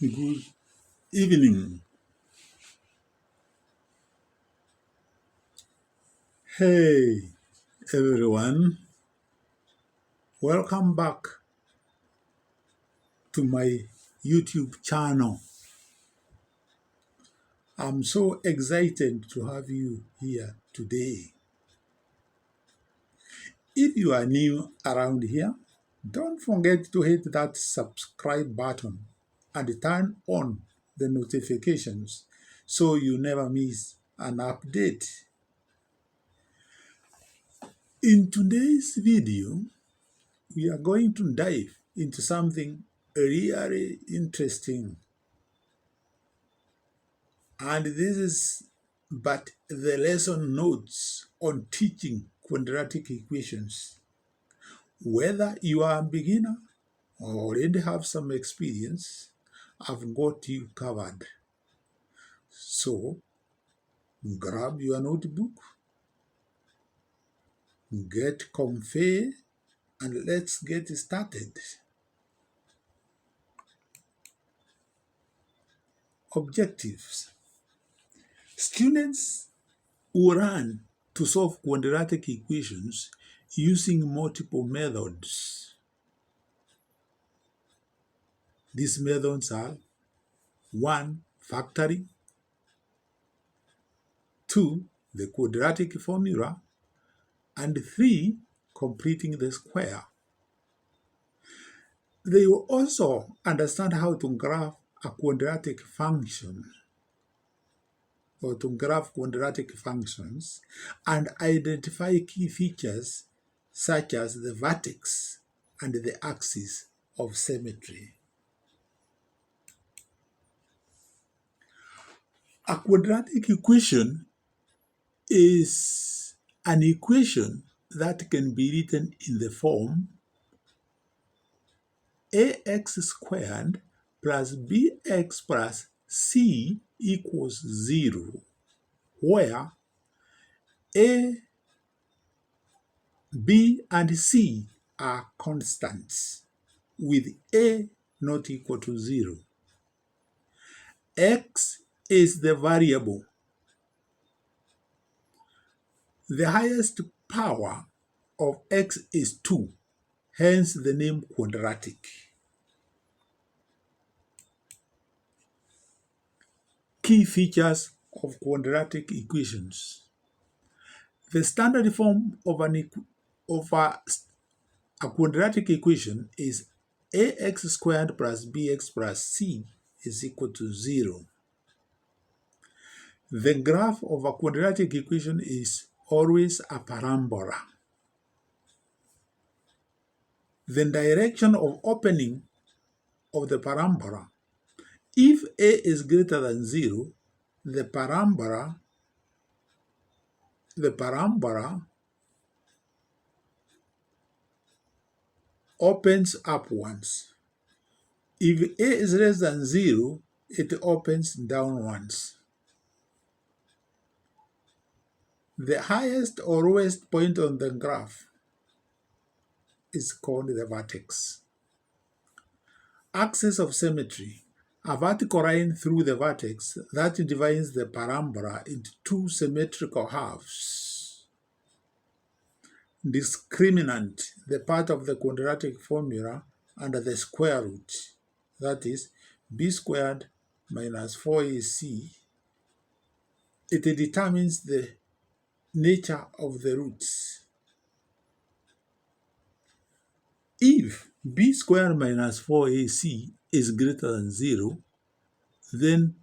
Good evening. Hey everyone, welcome back to my YouTube channel. I'm so excited to have you here today. If you are new around here, don't forget to hit that subscribe button and turn on the notifications so you never miss an update. In today's video, we are going to dive into something really interesting. And this is but the lesson notes on teaching quadratic equations. Whether you are a beginner or already have some experience, I've got you covered. So grab your notebook, get comfy, and let's get started. Objectives. Students will learn to solve quadratic equations using multiple methods. These methods are 1. Factoring, 2. The quadratic formula, and 3. Completing the square. They will also understand how to graph a quadratic function or to graph quadratic functions and identify key features such as the vertex and the axis of symmetry. A quadratic equation is an equation that can be written in the form ax squared plus bx plus c equals 0, where a, b, and c are constants, with a not equal to 0. X is the variable. The highest power of x is 2, hence the name quadratic. Key features of quadratic equations. The standard form of a quadratic equation is ax squared plus bx plus c is equal to 0. The graph of a quadratic equation is always a parabola. The direction of opening of the parabola, if a is greater than 0, the parabola opens upwards. If a is less than 0, it opens downwards. The highest or lowest point on the graph is called the vertex. Axis of symmetry, a vertical line through the vertex that divides the parabola into two symmetrical halves. Discriminant, the part of the quadratic formula under the square root, that is b squared minus 4ac. It determines the nature of the roots. If b squared minus 4ac is greater than 0, then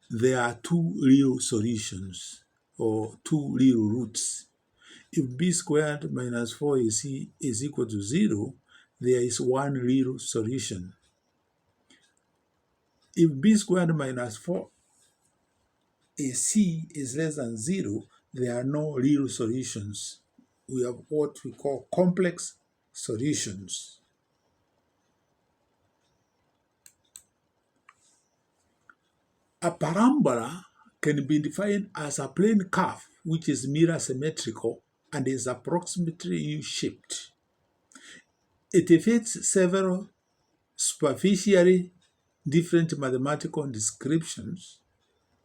there are two real solutions or two real roots. If b squared minus 4ac is equal to 0, there is one real solution. If b squared minus 4ac is less than 0, there are no real solutions. We have what we call complex solutions. A parabola can be defined as a plane curve which is mirror symmetrical and is approximately U-shaped. It fits several superficially different mathematical descriptions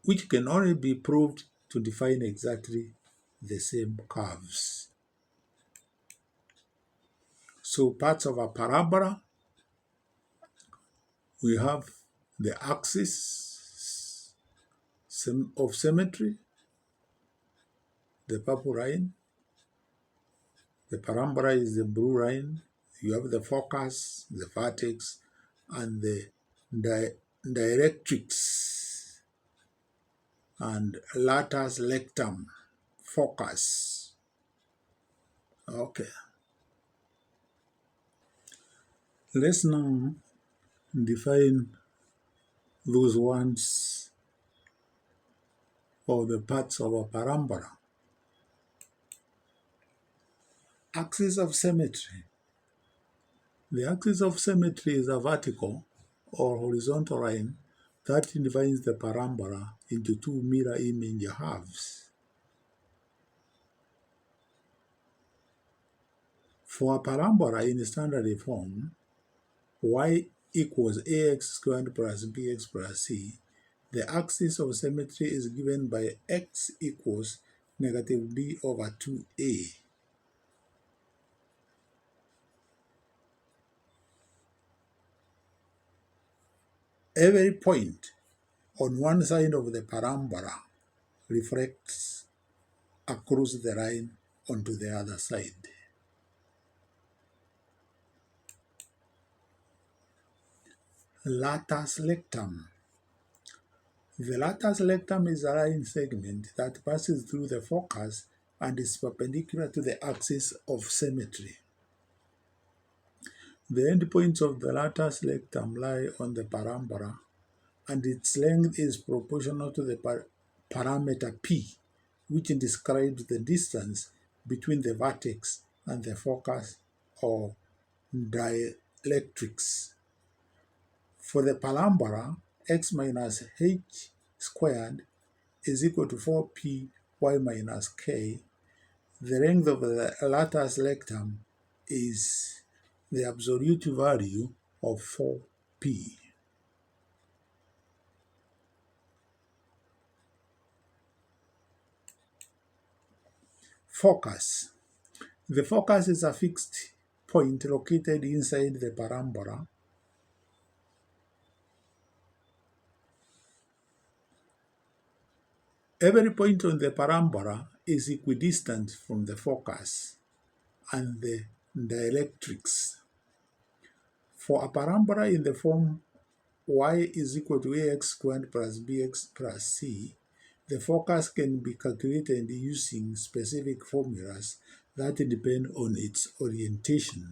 which can only be proved to define exactly the same curves. So parts of a parabola, we have the axis of symmetry, the purple line. The parabola is the blue line. You have the focus, the vertex, and the directrix and latus lectum, focus. Okay. Let's now define those ones or the parts of a parabola. Axis of symmetry. The axis of symmetry is a vertical or horizontal line that divides the parabola into two mirror image halves. For a parabola in standard form, y equals ax squared plus bx plus c, the axis of symmetry is given by x equals negative b over 2a. Every point on one side of the parabola reflects across the line onto the other side. Latus lectum. The latus lectum is a line segment that passes through the focus and is perpendicular to the axis of symmetry. The endpoints of the latus lectum lie on the parabola, and its length is proportional to the parameter p, which describes the distance between the vertex and the focus or dielectrics. For the parabola, x minus h squared is equal to 4p y minus k. The length of the latus lectum is the absolute value of 4p. Focus. The focus is a fixed point located inside the parabola. Every point on the parabola is equidistant from the focus and the dielectrics. For a parabola in the form y is equal to ax squared plus bx plus c, the focus can be calculated using specific formulas that depend on its orientation.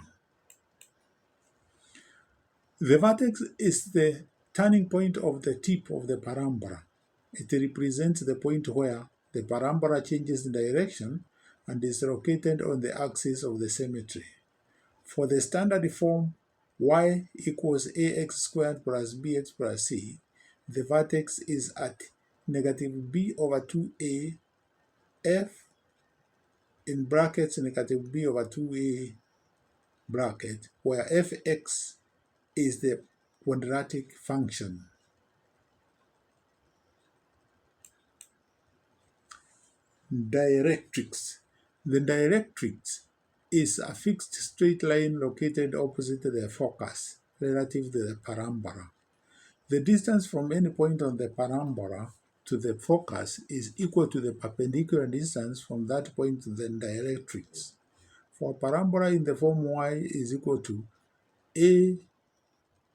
The vertex is the turning point of the tip of the parabola. It represents the point where the parabola changes direction and is located on the axis of the symmetry. For the standard form y equals ax squared plus bx plus c, the vertex is at negative b over 2a f in brackets negative b over 2a bracket, where fx is the quadratic function. Directrix. The directrix is a fixed straight line located opposite the focus relative to the parabola. The distance from any point on the parabola to the focus is equal to the perpendicular distance from that point to the directrix. For parabola in the form y is equal to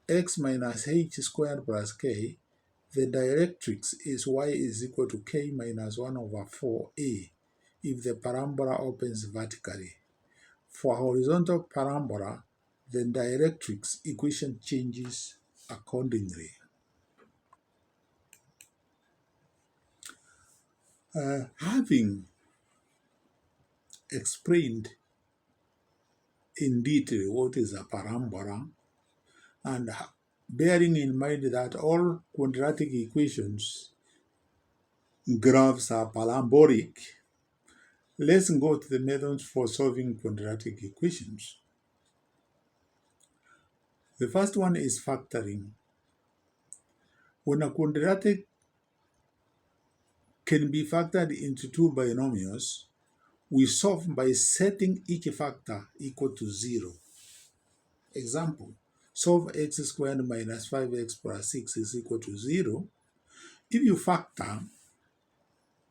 ax minus h squared plus k, the directrix is y is equal to k minus 1 over 4a if the parabola opens vertically. For horizontal parabola, the directrix equation changes accordingly. Having explained in detail what is a parabola, and bearing in mind that all quadratic equations graphs are parabolic, let's go to the methods for solving quadratic equations. The first one is factoring. When a quadratic can be factored into two binomials, we solve by setting each factor equal to 0. Example, solve x squared minus 5x plus 6 is equal to 0. If you factor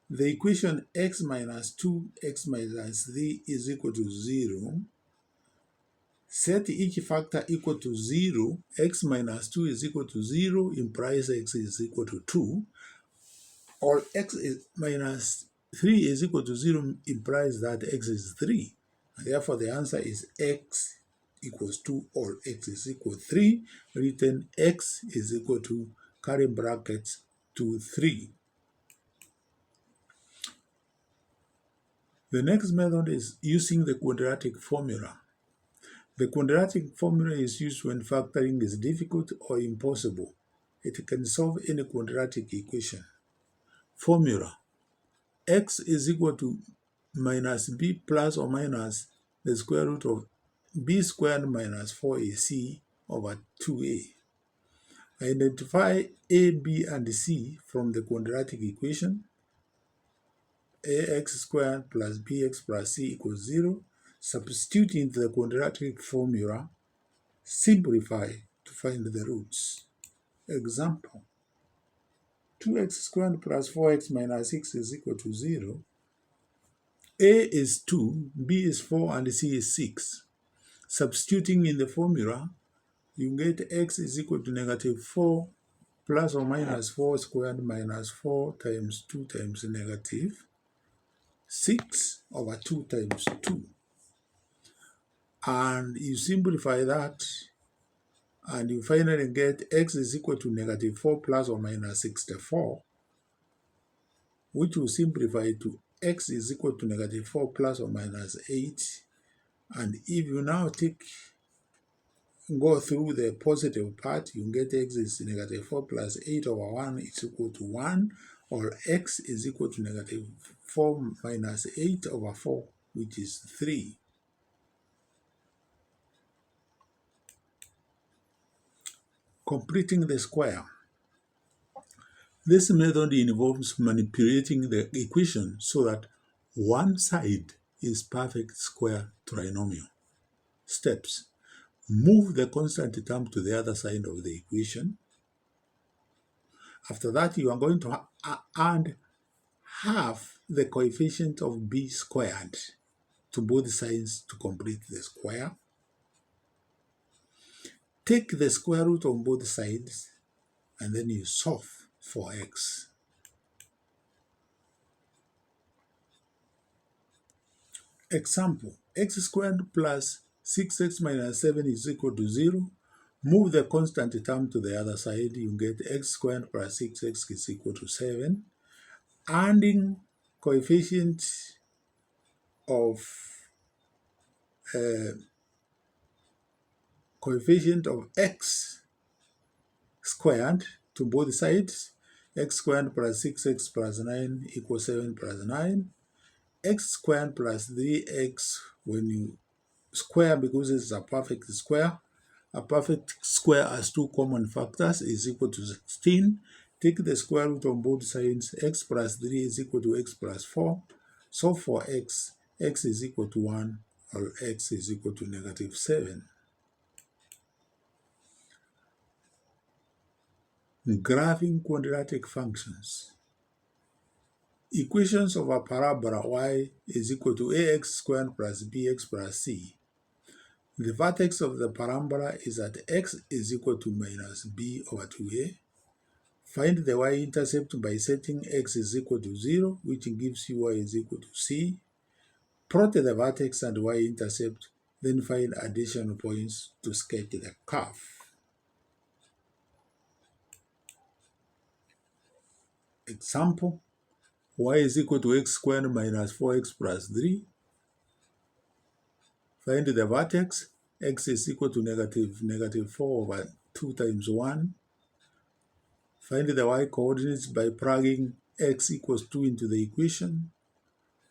the equation x minus 2x minus 3 is equal to 0, set each factor equal to 0, x minus 2 is equal to 0 implies x is equal to 2, or x is minus 3 is equal to 0 implies that x is 3. And therefore, the answer is x equals 2 or x is equal to 3, written x is equal to, curly brackets, to 3. The next method is using the quadratic formula. The quadratic formula is used when factoring is difficult or impossible. It can solve any quadratic equation. Formula: x is equal to minus b plus or minus the square root of b squared minus 4ac over 2a. Identify a, b, and c from the quadratic equation. Ax squared plus bx plus c equals 0. Substitute into the quadratic formula. Simplify to find the roots. Example, 2x squared plus 4x minus 6 is equal to 0. A is 2, b is 4, and c is 6. Substituting in the formula, you get x is equal to negative 4 plus or minus 4 squared minus 4 times 2 times negative 6 over 2 times 2. And you simplify that, and you finally get x is equal to negative 4 plus or minus 64, which will simplify to x is equal to negative 4 plus or minus 8. And if you now go through the positive part, you get x is negative 4 plus 8 over 1 is equal to 1, or x is equal to negative 4 minus 8 over 4, which is 3. Completing the square. This method involves manipulating the equation so that one side is perfect square trinomial. Steps: move the constant term to the other side of the equation. After that, you are going to add half the coefficient of b squared to both sides to complete the square. Take the square root on both sides, and then you solve for x. Example, x squared plus 6x minus 7 is equal to 0. Move the constant term to the other side, you get x squared plus 6x is equal to 7. Adding coefficient of x squared to both sides, x squared plus 6x plus 9 equals 7 plus 9. X squared plus 3x, when you square, because it's a perfect square has two common factors, is equal to 16. Take the square root on both sides. X plus 3 is equal to x plus 4. Solve for x. X is equal to 1, or x is equal to negative 7. Graphing quadratic functions. Equations of a parabola y is equal to ax squared plus bx plus c. The vertex of the parabola is at x is equal to minus b over 2a. Find the y-intercept by setting x is equal to 0, which gives you y is equal to c. Plot the vertex and y-intercept, then find additional points to sketch the curve. Example, y is equal to x squared minus 4x plus 3. Find the vertex. X is equal to negative 4 over 2 times 1. Find the y-coordinates by plugging x equals 2 into the equation.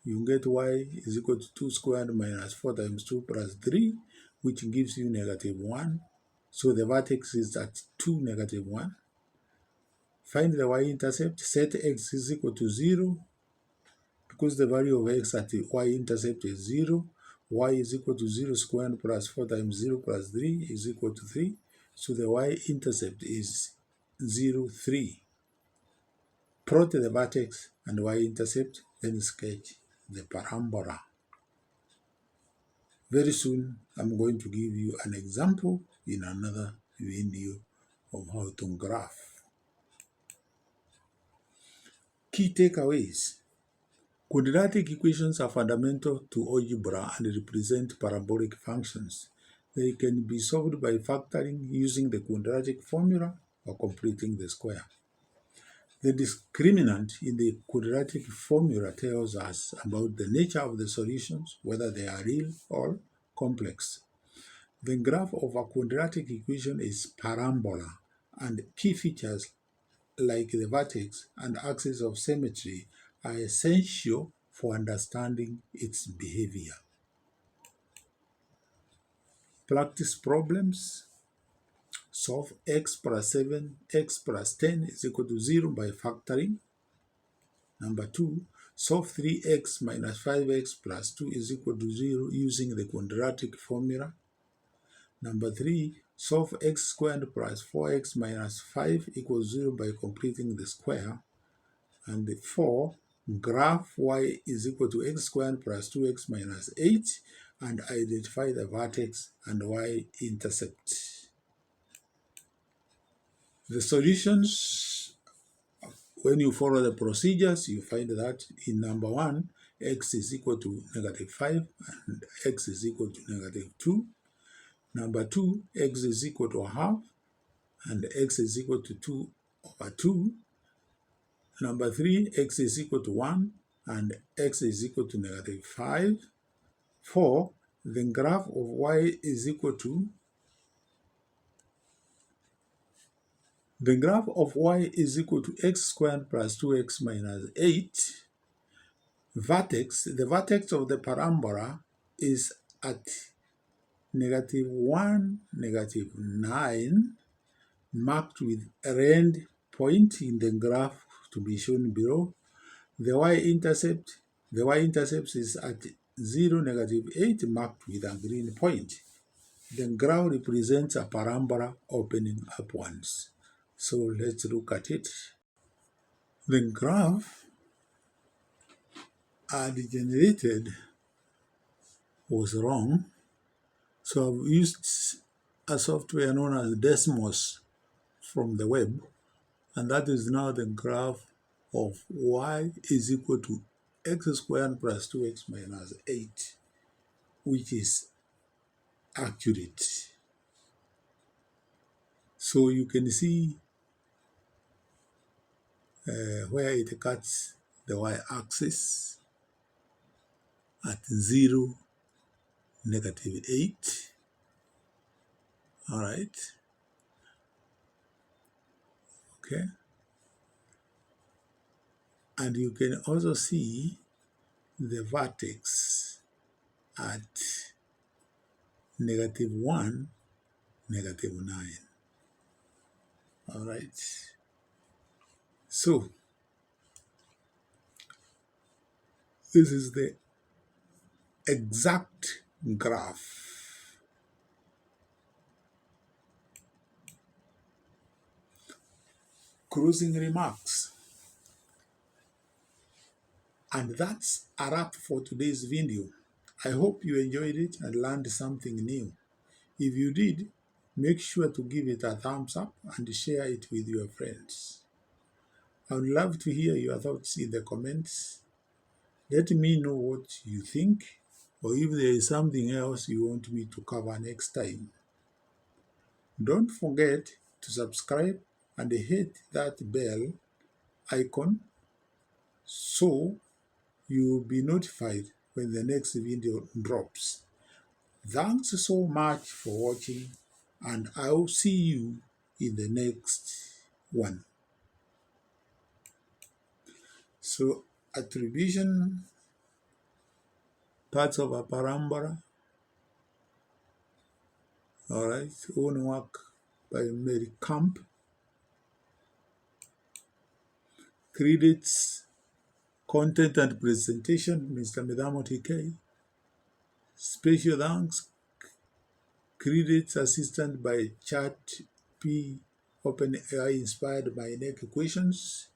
You get y is equal to 2 squared minus 4 times 2 plus 3, which gives you negative 1. So the vertex is at 2, negative 1. Find the y-intercept, set x is equal to 0, because the value of x at the y-intercept is 0, y is equal to 0 squared plus 4 times 0 plus 3 is equal to 3. So the y-intercept is 0, 3. Plot the vertex and y-intercept, then sketch the parabola. Very soon, I'm going to give you an example in another video of how to graph. Key takeaways. Quadratic equations are fundamental to algebra and represent parabolic functions. They can be solved by factoring using the quadratic formula or completing the square. The discriminant in the quadratic formula tells us about the nature of the solutions, whether they are real or complex. The graph of a quadratic equation is parabola, and key features like the vertex and axis of symmetry are essential for understanding its behavior. Practice problems. Solve x plus 7, x plus 10 is equal to 0 by factoring. Number 2, solve 3x minus 5x plus 2 is equal to 0 using the quadratic formula. Number 3, solve x squared plus 4x minus 5 equals 0 by completing the square. And 4, graph y is equal to x squared plus 2x minus 8 and identify the vertex and y-intercept. The solutions, when you follow the procedures, you find that in number 1, x is equal to negative 5 and x is equal to negative 2. Number 2, x is equal to half and x is equal to 2 over 2. Number 3, x is equal to 1 and x is equal to negative 5. 4, the graph of y is equal to x squared plus 2x minus 8. Vertex, the vertex of the parabola is at negative 1, negative 9, marked with a red point in the graph to be shown below. The y-intercept is at 0, negative 8, marked with a green point. The graph represents a parabola opening upwards. So let's look at it. The graph I generated was wrong. So I've used a software known as Desmos from the web, and that is now the graph of y is equal to x squared plus 2x minus 8, which is accurate. So you can see where it cuts the y-axis at 0, negative 8. All right. Okay. And you can also see the vertex at negative 1, negative 9. All right. So this is the exact graph. Closing remarks. And that's a wrap for today's video. I hope you enjoyed it and learned something new. If you did, make sure to give it a thumbs up and share it with your friends. I would love to hear your thoughts in the comments. Let me know what you think, or if there is something else you want me to cover next time. Don't forget to subscribe and hit that bell icon so you will be notified when the next video drops. Thanks so much for watching, and I'll see you in the next one. So, attribution, parts of a parabola. All right, own work by Mary Camp. Credits, content and presentation, Mr. Midamo TK. Special thanks, credits assistant by Chat P OpenAI inspired by NEC equations.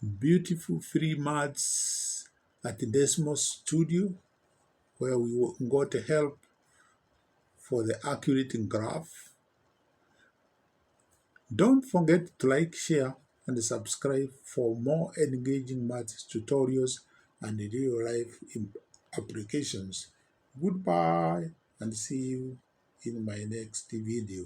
Beautiful free maths at Desmos Studio, where we got help for the accurate graph. Don't forget to like, share, and subscribe for more engaging maths tutorials and real-life applications. Goodbye, and see you in my next video.